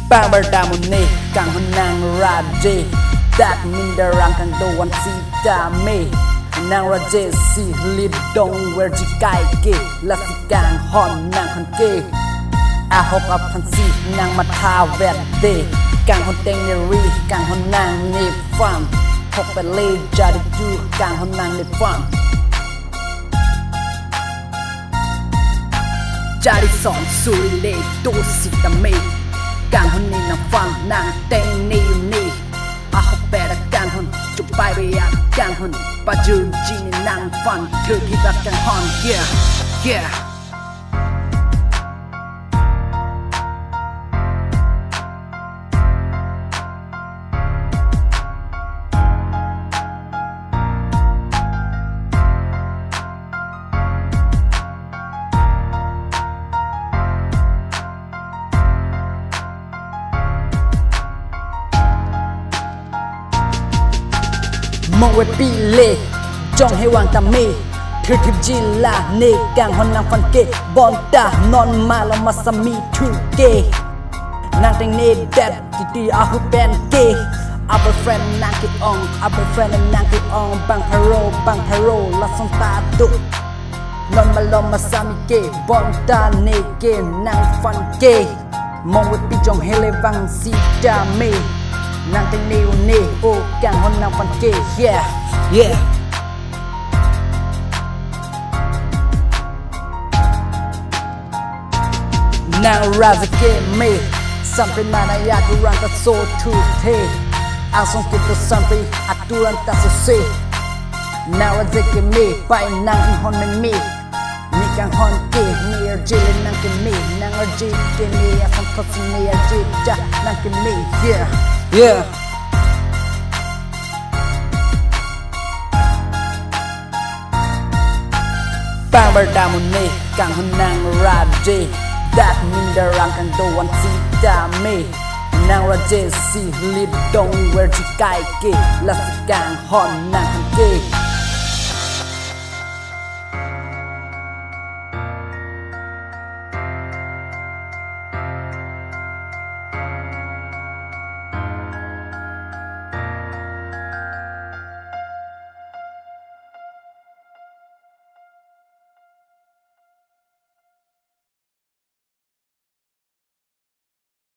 Bang berdamune kang honang raje dak mindarang kang doan si dame nang raje si lidong werji kai ke lasikang hon nang hon ke a hop up han si nang matha vet de kang hon teng ne ri kang hon nang ne fam hop pe le jadi ju kang hon nang ne fam jadi son suri le do si dame kang hon ni nang fam nang teng ne ni a hop pe da kang hon chu pai be ya kang hon pa ju ji ni nang fam thu ki da kang hon yeah mong we pi le jong he wang ta me thir thip ji la ne kang hon nang fan ke bon ta non ma lo masami thu ke nang teng ne dat ti a hu ben ke our friend nang ke ong our friend nang ke ong bang haro la song ta tu non ma lo masami ke bon ta ne ke nang fan ke mong we pi jong he le wang si ta me nang teng neu ne o kang hon nang fan ke yeah nang raza ke me sampai mana ya kurang ta so tu te asong kita sampai aturan ta so se nang raza ke me pai nang hon men me ni kang hon ke ni jile nang ke me nang ji ke me asong khos ni ji ja nang ke me yeah bang berdamune kang honang raje dak mindarang kang doan si dame nang raje si lidong werji kai ke lasikang hon nang ke